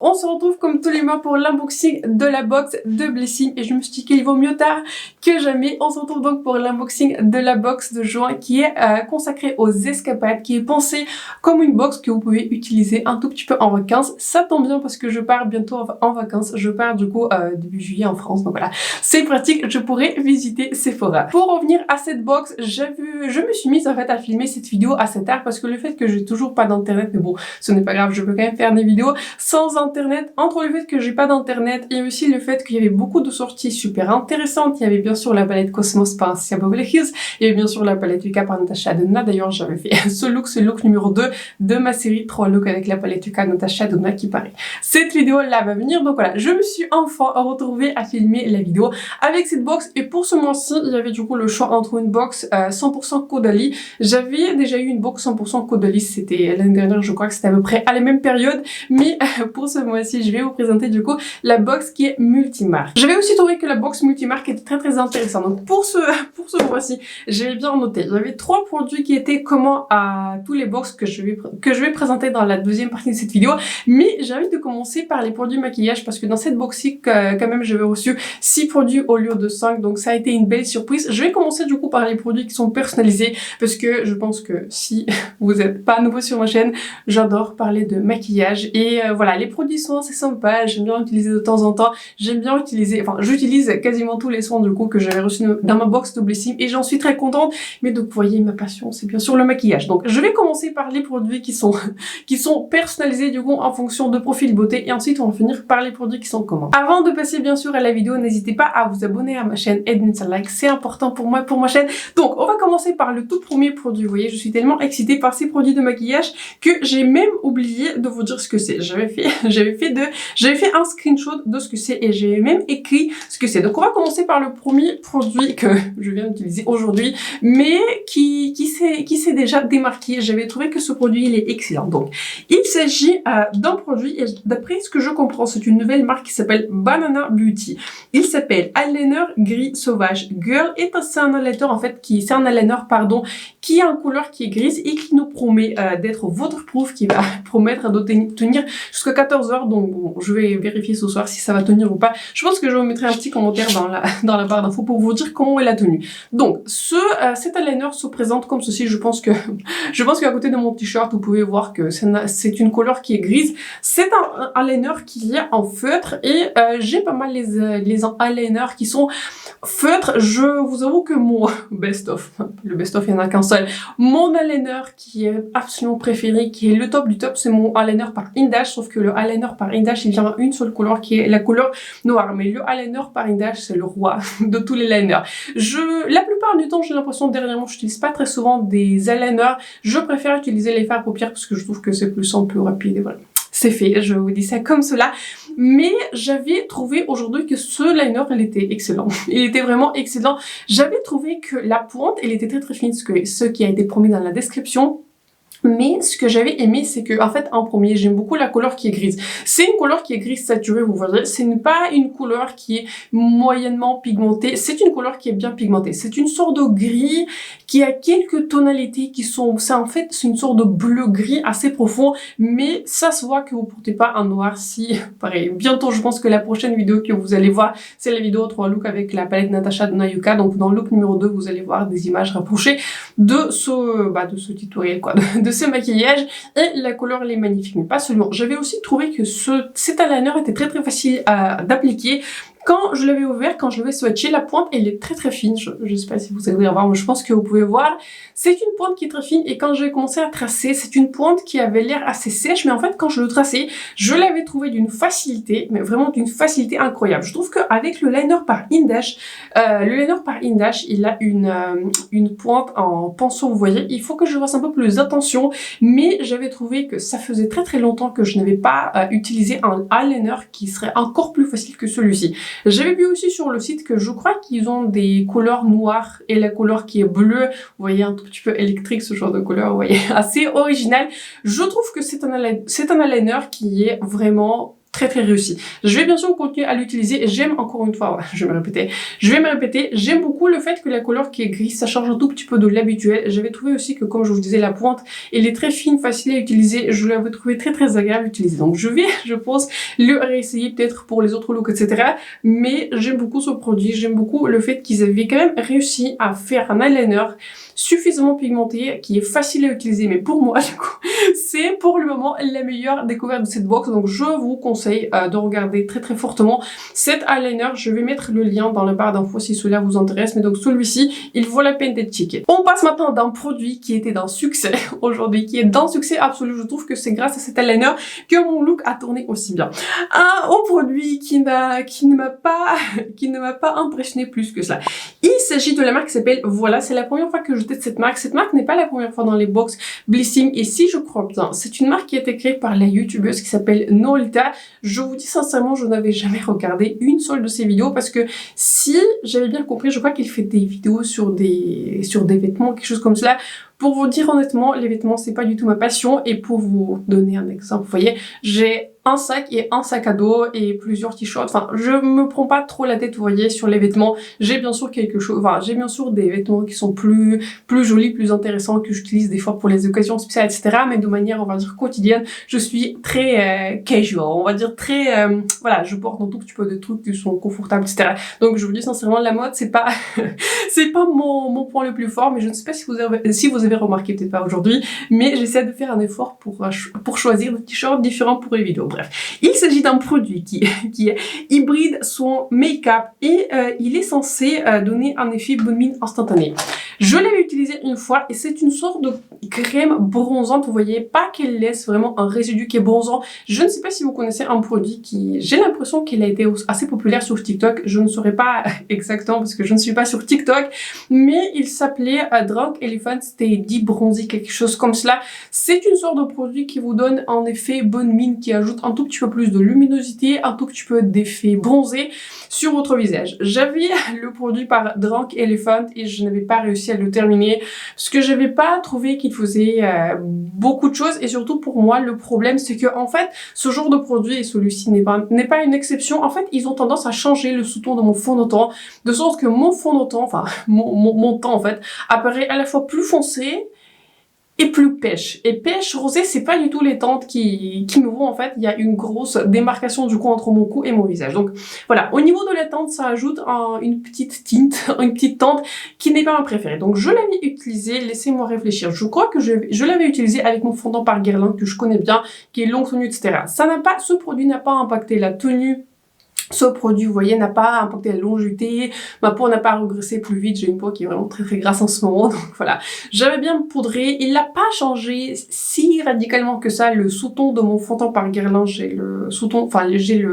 On se retrouve comme tous les mois pour l'unboxing de la box de Blissim et je me suis dit qu'il vaut mieux tard que jamais. On se retrouve donc pour l'unboxing de la box de juin qui est consacrée aux escapades, qui est pensée comme une box que vous pouvez utiliser un tout petit peu en vacances. Ça tombe bien parce que je pars bientôt en vacances. Je pars du coup début juillet en France, donc voilà, c'est pratique, je pourrai visiter Sephora. Pour revenir à cette box, je me suis mise en fait à filmer cette vidéo à cette heure parce que le fait que j'ai toujours pas d'internet, mais bon, ce n'est pas grave, je peux quand même faire des vidéos sans internet. Entre le fait que j'ai pas d'internet et aussi le fait qu'il y avait beaucoup de sorties super intéressantes, il y avait bien sûr la palette Cosmos par Sia Beverly Hills, il y avait bien sûr la palette Yuka par Natasha Denona. D'ailleurs j'avais fait ce look numéro 2 de ma série 3 looks avec la palette Yuka Natasha Denona qui paraît. Cette vidéo là va venir, donc voilà, je me suis enfin retrouvée à filmer la vidéo avec cette box. Et pour ce mois-ci il y avait du coup le choix entre une box 100% Caudalie. J'avais déjà eu une box 100% Caudalie, c'était l'année dernière, je crois que c'était à peu près à la même période, mais pour ce mois-ci je vais vous présenter du coup la box qui est multimarque. J'avais aussi trouvé que la box multimarque était très intéressante, donc pour ce mois-ci j'avais bien noté, il y avait 3 produits qui étaient communs à tous les box que je vais présenter dans la deuxième partie de cette vidéo, mais j'ai envie de commencer par les produits maquillage parce que dans cette box-ci quand même j'avais reçu 6 produits au lieu de 5, donc ça a été une belle surprise. Je vais commencer du coup par les produits qui sont personnalisés parce que je pense que si vous n'êtes pas nouveau sur ma chaîne, j'adore parler de maquillage et voilà, les produits sont assez sympas, j'aime bien utiliser de temps en temps, j'aime bien utiliser, enfin j'utilise quasiment tous les soins du coup que j'avais reçus dans ma box de Blissim et j'en suis très contente. Mais donc vous voyez, ma passion c'est bien sûr le maquillage, donc je vais commencer par les produits qui sont personnalisés du coup en fonction de profil beauté et ensuite on va finir par les produits qui sont communs. Avant de passer bien sûr à la vidéo, n'hésitez pas à vous abonner à ma chaîne et de mettre un like, c'est important pour moi, pour ma chaîne. Donc on va commencer par le tout premier produit. Vous voyez, je suis tellement excitée par ces produits de maquillage que j'ai même oublié de vous dire ce que c'est. J'avais fait un screenshot de ce que c'est et j'ai même écrit ce que c'est. Donc on va commencer par le premier produit que je viens d'utiliser aujourd'hui, mais qui s'est déjà démarqué. J'avais trouvé que ce produit il est excellent. Donc il s'agit d'un produit et d'après ce que je comprends, c'est une nouvelle marque qui s'appelle Banana Beauty. Il s'appelle Eyeliner Gris Sauvage Girl et c'est un eyeliner en fait qui a une couleur qui est grise et qui nous promet d'être waterproof, qui va promettre de tenir jusqu'à 14 heures. Donc bon, je vais vérifier ce soir si ça va tenir ou pas. Je pense que je vous mettrai un petit commentaire dans la barre d'infos pour vous dire comment elle a tenu. Donc cet eyeliner se présente comme ceci. Je pense que qu'à côté de mon t-shirt vous pouvez voir que c'est une couleur qui est grise. C'est un eyeliner qui est en feutre et j'ai pas mal les eyeliners qui sont feutres. Je vous avoue que mon best-of, le best-of il n'y en a qu'un seul, mon eyeliner qui est absolument préféré, qui est le top du top, c'est mon eyeliner par Indash, sauf que le eyeliner par Indash il vient à une seule couleur qui est la couleur noire, mais le eyeliner par Indash c'est le roi de tous les liners. La plupart du temps j'ai l'impression, dernièrement je n'utilise pas très souvent des eyeliners, je préfère utiliser les fards paupières parce que je trouve que c'est plus simple, plus rapide et voilà. C'est fait, je vous dis ça comme cela. Mais j'avais trouvé aujourd'hui que ce liner, il était excellent. Il était vraiment excellent. J'avais trouvé que la pointe, elle était très fine, ce qui a été promis dans la description. Mais ce que j'avais aimé, c'est que en fait en premier j'aime beaucoup la couleur qui est grise. C'est une couleur qui est grise saturée, vous voyez, ce n'est pas une couleur qui est moyennement pigmentée, c'est une couleur qui est bien pigmentée. C'est une sorte de gris qui a quelques tonalités qui sont, ça en fait c'est une sorte de bleu gris assez profond, mais ça se voit que vous portez pas un noir. Si pareil, bientôt je pense que la prochaine vidéo que vous allez voir c'est la vidéo 3 looks avec la palette Natasha Denona Yuka. Donc dans le look numéro 2 vous allez voir des images rapprochées de ce tutoriel quoi, de ce maquillage, et la couleur elle est magnifique. Mais pas seulement, j'avais aussi trouvé que cet eyeliner était très facile d'appliquer. Quand je l'avais ouvert, quand je l'avais swatché, la pointe elle est très fine. Je sais pas si vous allez voir, mais je pense que vous pouvez voir. C'est une pointe qui est très fine et quand j'ai commencé à tracer, c'est une pointe qui avait l'air assez sèche, mais en fait quand je le traçais, je l'avais trouvé d'une facilité, mais vraiment d'une facilité incroyable. Je trouve qu'avec le liner par Indash, il a une pointe en pinceau, vous voyez. Il faut que je fasse un peu plus attention, mais j'avais trouvé que ça faisait très longtemps que je n'avais pas utilisé un eyeliner qui serait encore plus facile que celui-ci. J'avais vu aussi sur le site que je crois qu'ils ont des couleurs noires et la couleur qui est bleue, vous voyez, un tout petit peu électrique, ce genre de couleur, vous voyez, assez original. Je trouve que c'est un eyeliner qui est vraiment très réussi. Je vais bien sûr continuer à l'utiliser. J'aime encore une fois, je vais me répéter, j'aime beaucoup le fait que la couleur qui est grise, ça change un tout petit peu de l'habituel. J'avais trouvé aussi que, comme je vous disais, la pointe, elle est très fine, facile à utiliser. Je l'avais trouvé très agréable à utiliser. Donc je vais, je pense, le réessayer peut-être pour les autres looks, etc. Mais j'aime beaucoup ce produit. J'aime beaucoup le fait qu'ils avaient quand même réussi à faire un eyeliner suffisamment pigmenté, qui est facile à utiliser, mais pour moi, du coup, c'est pour le moment la meilleure découverte de cette box. Donc je vous conseille de regarder très fortement cet eyeliner. Je vais mettre le lien dans la barre d'infos si cela vous intéresse, mais donc celui-ci, il vaut la peine d'être checké. On passe maintenant d'un produit qui était d'un succès aujourd'hui, qui est d'un succès absolu. Je trouve que c'est grâce à cet eyeliner que mon look a tourné aussi bien. Au produit qui ne m'a pas impressionné plus que cela. Il s'agit de la marque qui s'appelle Voilà. C'est la première fois que je teste cette marque. Cette marque n'est pas la première fois dans les box Blissim, et si je crois bien, c'est une marque qui a été créée par la youtubeuse qui s'appelle Nolita. Je vous dis sincèrement, je n'avais jamais regardé une seule de ses vidéos, parce que si j'avais bien compris, je crois qu'il fait des vidéos sur des vêtements, quelque chose comme cela. Pour vous dire honnêtement, les vêtements, c'est pas du tout ma passion. Et pour vous donner un exemple, vous voyez, j'ai un sac et un sac à dos et plusieurs t-shirts. Enfin, je me prends pas trop la tête, vous voyez, sur les vêtements. J'ai bien sûr quelque chose, enfin, j'ai bien sûr des vêtements qui sont plus jolis, plus intéressants, que j'utilise des fois pour les occasions spéciales, etc. Mais de manière, on va dire, quotidienne, je suis très casual, on va dire très, voilà, je porte un tout petit peu de trucs qui sont confortables, etc. Donc, je vous dis sincèrement, la mode, c'est pas, c'est pas mon point le plus fort, mais je ne sais pas si vous avez remarqué, peut-être pas aujourd'hui, mais j'essaie de faire un effort pour choisir des t-shirts différents pour les vidéos. Bref, il s'agit d'un produit qui hybride son make-up et il est censé donner un effet bonne mine instantané. Je l'avais utilisé une fois et c'est une sorte de crème bronzante, vous voyez, pas qu'elle laisse vraiment un résidu qui est bronzant. Je ne sais pas si vous connaissez un produit qui, j'ai l'impression qu'il a été assez populaire sur TikTok, je ne saurais pas exactement parce que je ne suis pas sur TikTok, mais il s'appelait Drunk Elephant Steady Bronzy, quelque chose comme cela. C'est une sorte de produit qui vous donne un effet bonne mine, qui ajoute un tout petit peu plus de luminosité, un tout petit peu d'effet bronzé sur votre visage. J'avais le produit par Drunk Elephant et je n'avais pas réussi à le terminer parce que j'avais pas trouvé qu'il faisait beaucoup de choses, et surtout pour moi le problème c'est que en fait ce genre de produit, et celui-ci n'est pas une exception, en fait ils ont tendance à changer le sous-ton de mon fond de teint, de sorte que mon fond de teint, enfin mon teint en fait, apparaît à la fois plus foncé et plus pêche. Et pêche rosé, c'est pas du tout les teintes qui me vont en fait. Il y a une grosse démarcation du coup entre mon cou et mon visage. Donc voilà, au niveau de la teinte, ça ajoute une petite tinte, une petite teinte qui n'est pas ma préférée. Donc je l'avais utilisé, laissez-moi réfléchir. Je crois que je l'avais utilisé avec mon fondant par Guerlain que je connais bien, qui est longue tenue, etc. Ce produit n'a pas impacté la tenue. Ce produit, vous voyez, n'a pas impacté la longévité, ma peau n'a pas regressé plus vite, j'ai une peau qui est vraiment très grasse en ce moment, donc voilà. J'avais bien poudré, il n'a pas changé si radicalement que ça, le sous-ton de mon fond de teint par Guerlain, j'ai le sous-ton, enfin j'ai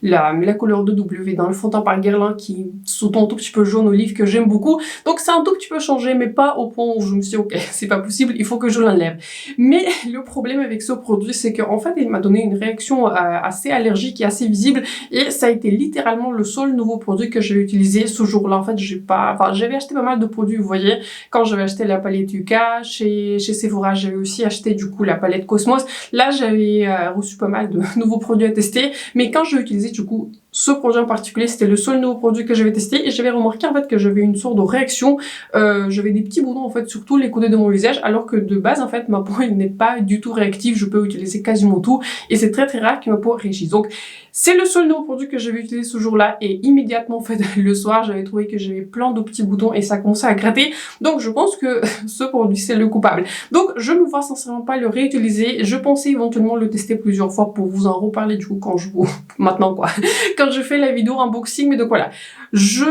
la couleur 2W dans le fond de teint par Guerlain qui sous-ton un tout petit peu jaune olive que j'aime beaucoup, donc c'est un tout petit peu changé, mais pas au point où je me suis dit, ok, c'est pas possible, il faut que je l'enlève. Mais le problème avec ce produit, c'est qu'en fait, il m'a donné une réaction assez allergique et assez visible, et ça a été littéralement le seul nouveau produit que j'ai utilisé ce jour-là. En fait, j'avais acheté pas mal de produits, vous voyez, quand j'avais acheté la palette Yuka, chez Sephora, j'avais aussi acheté du coup la palette Cosmos. Là, j'avais reçu pas mal de nouveaux produits à tester, mais quand j'ai utilisé du coup ce produit en particulier, c'était le seul nouveau produit que j'avais testé, et j'avais remarqué en fait que j'avais une sorte de réaction, j'avais des petits boutons en fait sur tous les côtés de mon visage, alors que de base en fait ma peau elle n'est pas du tout réactive, je peux utiliser quasiment tout, et c'est très rare que ma peau réagisse. Donc c'est le seul nouveau produit que j'avais utilisé ce jour-là, et immédiatement en fait le soir j'avais trouvé que j'avais plein de petits boutons et ça commençait à gratter, donc je pense que ce produit c'est le coupable. Donc je ne vois sincèrement pas le réutiliser, je pensais éventuellement le tester plusieurs fois pour vous en reparler du coup quand maintenant quoi, quand je fais la vidéo unboxing, mais donc voilà. Je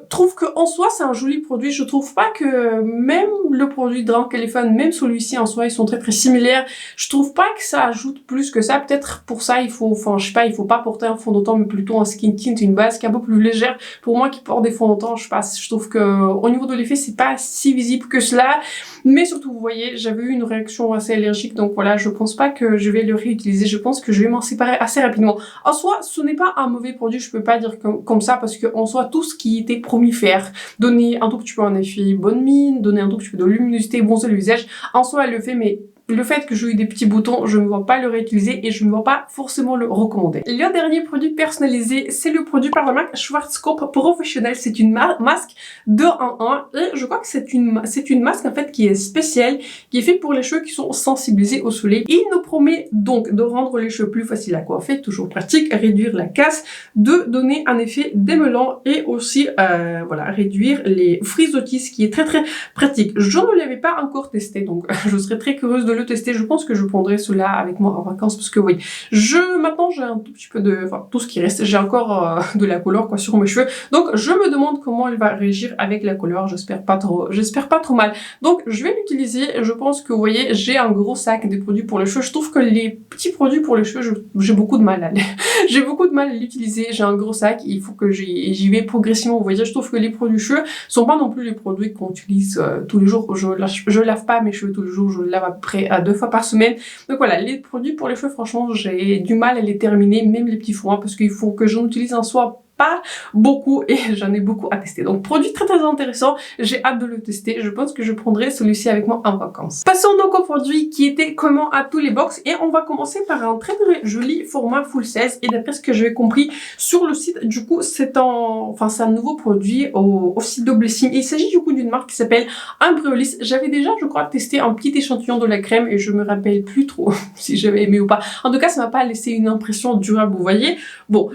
trouve que en soi c'est un joli produit, je trouve pas que même le produit Drunk Elephant, même celui-ci en soi, ils sont très similaires, je trouve pas que ça ajoute plus que ça, peut-être pour ça il faut, enfin je sais pas, il faut pas porter un fond de teint mais plutôt un skin tint, une base qui est un peu plus légère. Pour moi qui porte des fonds de teint, je sais pas, je trouve que au niveau de l'effet c'est pas si visible que cela, mais surtout vous voyez, j'avais eu une réaction assez allergique, donc voilà, je pense pas que je vais le réutiliser, je pense que je vais m'en séparer assez rapidement. En soi, ce n'est pas un mauvais produit, je peux pas dire comme ça, parce que en soi, tout ce qui était promis faire, donner un tout petit peu un effet bonne mine, donner un tout petit peu de luminosité, bronzer le visage, en soi elle le fait, mais le fait que j'ai eu des petits boutons, je ne me vois pas le réutiliser et je ne me vois pas forcément le recommander. Le dernier produit personnalisé, c'est le produit par la marque Schwarzkopf Professionnel. C'est une masque 2 en 1 et je crois que c'est une masque en fait qui est spéciale, qui est faite pour les cheveux qui sont sensibilisés au soleil. Il nous promet donc de rendre les cheveux plus faciles à coiffer, toujours pratique, réduire la casse, de donner un effet démêlant et aussi voilà, réduire les frisottis, ce qui est très pratique. Je ne l'avais pas encore testé, donc je serais très curieuse de le tester. Je pense que je prendrai cela avec moi en vacances parce que oui, maintenant j'ai un tout petit peu de, enfin tout ce qui reste, j'ai encore de la couleur quoi sur mes cheveux, donc je me demande comment elle va réagir avec la couleur. J'espère pas trop mal. Donc je vais l'utiliser. Je pense que vous voyez, j'ai un gros sac de produits pour les cheveux. Je trouve que les petits produits pour les cheveux, j'ai beaucoup de mal à j'ai beaucoup de mal à l'utiliser. J'ai un gros sac, il faut que j'y vais progressivement. Vous voyez, je trouve que les produits cheveux sont pas non plus les produits qu'on utilise tous les jours. Je lave pas mes cheveux tous les jours, je lave à peu près 2 fois par semaine. Donc voilà, les produits pour les cheveux, franchement, j'ai du mal à les terminer, même les petits formats, parce qu'il faut que j'en utilise un soir pas beaucoup et j'en ai beaucoup à tester. Donc produit très intéressant, j'ai hâte de le tester. Je pense que je prendrai celui-ci avec moi en vacances. Passons donc au produit qui était commun à tous les box et on va commencer par un très joli format full size et d'après ce que j'avais compris sur le site, du coup c'est un nouveau produit au site de Blessing. Il s'agit du coup d'une marque qui s'appelle Embryolisse. J'avais déjà je crois testé un petit échantillon de la crème et je me rappelle plus trop si j'avais aimé ou pas. En tout cas ça m'a pas laissé une impression durable, vous voyez. Bon,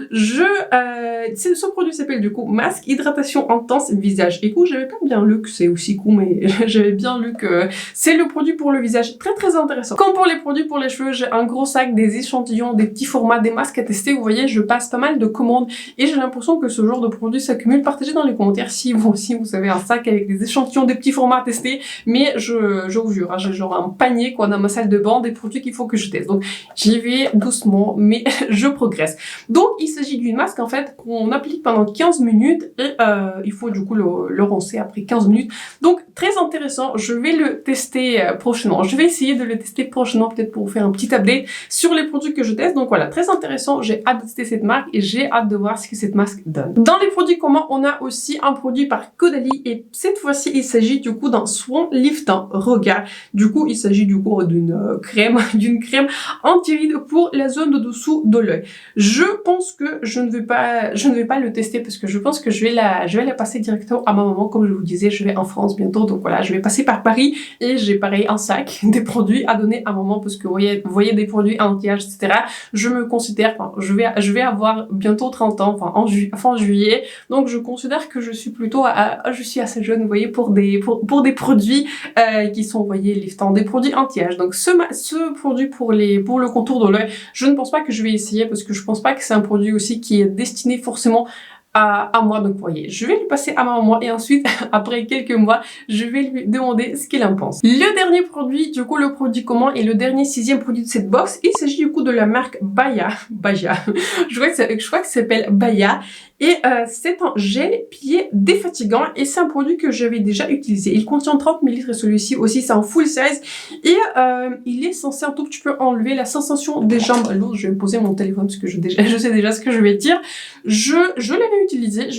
ce produit s'appelle du coup masque hydratation intense visage. Et coup j'avais pas bien lu que c'est aussi cool, mais j'avais bien lu que c'est le produit pour le visage. Très intéressant. Comme pour les produits pour les cheveux, j'ai un gros sac, des échantillons, des petits formats, des masques à tester. Vous voyez, je passe pas mal de commandes et j'ai l'impression que ce genre de produit s'accumule. Partagez dans les commentaires si vous aussi vous avez un sac avec des échantillons, des petits formats à tester. Mais je vous jure, hein, j'ai genre un panier quoi dans ma salle de bain des produits qu'il faut que je teste. Donc j'y vais doucement, mais je progresse. Donc il s'agit d'une masque en fait qu'on applique pendant 15 minutes et il faut du coup le roncer après 15 minutes. Donc très intéressant, je vais le tester prochainement. Je vais essayer de le tester prochainement peut-être pour vous faire un petit update sur les produits que je teste. Donc voilà, très intéressant, j'ai hâte de tester cette marque et j'ai hâte de voir ce que cette masque donne. Dans les produits communs, on a aussi un produit par Caudalie et cette fois-ci il s'agit du coup d'un soin liftant regard. Du coup il s'agit du coup d'une crème anti-rides pour la zone de dessous de l'œil. Je pense que je ne vais pas le tester parce que je pense que je vais la passer directement à ma maman. Comme je vous disais, je vais en France bientôt, donc voilà, je vais passer par Paris et j'ai pareil un sac des produits à donner à maman parce que vous voyez des produits anti-âge, etc. Je me considère, enfin, je vais avoir bientôt 30 ans, enfin fin juillet, donc je considère que je suis plutôt je suis assez jeune, vous voyez, pour des produits qui sont, vous voyez, liftants, des produits anti-âge. Donc ce produit pour le contour de l'œil, je ne pense pas que je vais essayer parce que je pense pas que c'est un produit aussi qui est destiné forcément à moi. Donc vous voyez, je vais lui passer à ma maman et ensuite après quelques mois je vais lui demander ce qu'il en pense. Le dernier produit, du coup le produit commun et le dernier 6e produit de cette box, il s'agit du coup de la marque Baya. je crois que ça s'appelle Baya et c'est un gel pied défatigant et c'est un produit que j'avais déjà utilisé. Il contient 30 ml et celui-ci aussi c'est en full size et il est censé un tout petit peu enlever la sensation des jambes lourdes. Je vais poser mon téléphone parce que je sais déjà ce que je vais dire. Je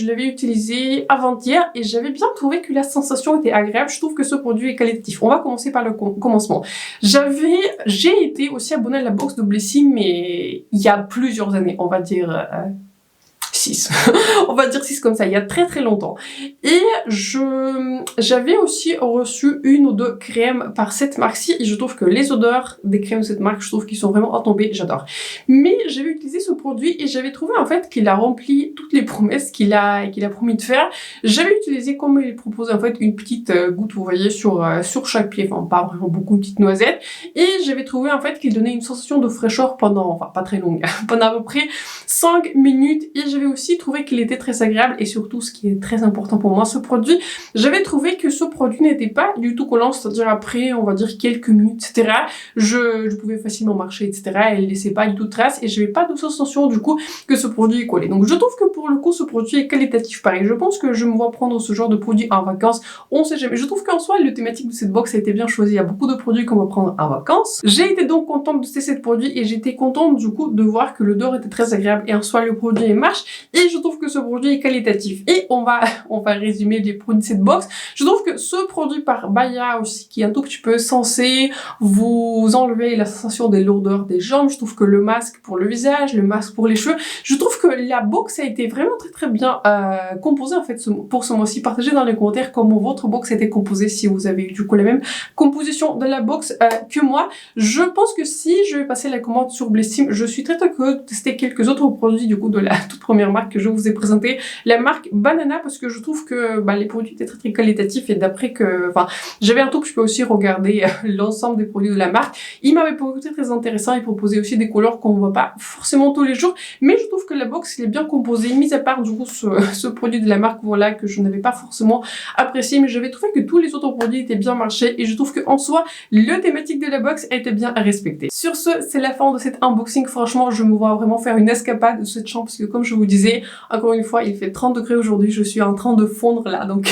l'avais utilisé avant-hier et j'avais bien trouvé que la sensation était agréable. Je trouve que ce produit est qualitatif. On va commencer par le commencement. J'ai été aussi abonnée à la box de Blessing, mais il y a plusieurs années, on va dire 6. On va dire 6 comme ça, il y a très longtemps. Et j'avais aussi reçu 1 ou 2 crèmes par cette marque-ci et je trouve que les odeurs des crèmes de cette marque, je trouve qu'ils sont vraiment retombés, j'adore. Mais j'avais utilisé ce produit et j'avais trouvé en fait qu'il a rempli toutes les promesses qu'il a promis de faire. J'avais utilisé comme il proposait en fait une petite goutte, vous voyez, sur chaque pied, enfin pas vraiment beaucoup, une petite noisette. Et j'avais trouvé en fait qu'il donnait une sensation de fraîcheur pendant, enfin pas très longue, pendant à peu près 5 minutes et j'avais aussi trouvé qu'il était très agréable et surtout ce qui est très important pour moi, ce produit, j'avais trouvé que ce produit n'était pas du tout collant, c'est-à-dire après on va dire quelques minutes, etc. Je pouvais facilement marcher, etc. Elle laissait pas du tout de traces et j'avais pas de sensation du coup que ce produit est collé. Donc je trouve que pour le coup ce produit est qualitatif pareil. Je pense que je me vois prendre ce genre de produit en vacances, on sait jamais. Je trouve qu'en soi le thématique de cette box a été bien choisi, il y a beaucoup de produits qu'on va prendre en vacances. J'ai été donc contente de tester ce produit et j'étais contente du coup de voir que l'odeur était très agréable et en soi le produit marche. et je trouve que ce produit est qualitatif. Et on va résumer les produits de cette box. Je trouve que ce produit par Baya aussi, qui est un tout petit peu censé vous enlever la sensation des lourdeurs des jambes, je trouve que le masque pour le visage, le masque pour les cheveux, je trouve que la box a été vraiment très bien composée en fait pour ce mois-ci. Partagez dans les commentaires comment votre box a été composée, si vous avez eu du coup la même composition de la box que moi. Je pense que si je vais passer la commande sur Blissim, je suis très curieuse de tester quelques autres produits du coup de la toute première marque que je vous ai présentée, la marque Banana, parce que je trouve que les produits étaient très qualitatifs et d'après que, j'avais un tout que je peux aussi regarder l'ensemble des produits de la marque. Il m'avait paru très intéressant, il proposait aussi des couleurs qu'on ne voit pas forcément tous les jours, mais je trouve que la box il est bien composée, mis à part du coup ce produit de la marque voilà que je n'avais pas forcément apprécié, mais j'avais trouvé que tous les autres produits étaient bien marchés et je trouve que en soi le thématique de la box était bien respecté. Sur ce, c'est la fin de cet unboxing. Franchement, je me vois vraiment faire une escapade de cette chambre parce que comme je vous disais, encore une fois, il fait 30 degrés aujourd'hui, je suis en train de fondre là, donc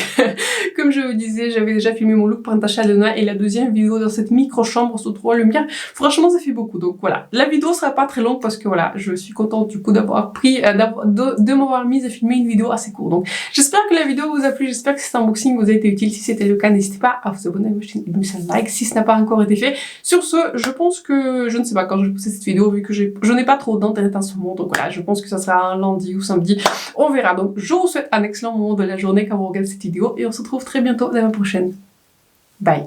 comme je vous disais, j'avais déjà filmé mon look pour Natasha Denona et la deuxième vidéo dans cette micro-chambre sous 3 lumières. Franchement, ça fait beaucoup, donc voilà. La vidéo sera pas très longue parce que voilà, je suis contente du coup d'avoir pris, de m'avoir mise à filmer une vidéo assez courte. Donc j'espère que la vidéo vous a plu, j'espère que cet unboxing vous a été utile. Si c'était le cas, n'hésitez pas à vous abonner à ma chaîne et de me laisser un like si ce n'a pas encore été fait. Sur ce, je pense que, je ne sais pas quand je vais poster cette vidéo vu que je n'ai pas trop d'internet en ce moment, donc voilà, je pense que ça sera un lundi ou samedi, on verra. Donc je vous souhaite un excellent moment de la journée quand vous regardez cette vidéo et on se retrouve très bientôt dans la prochaine. Bye.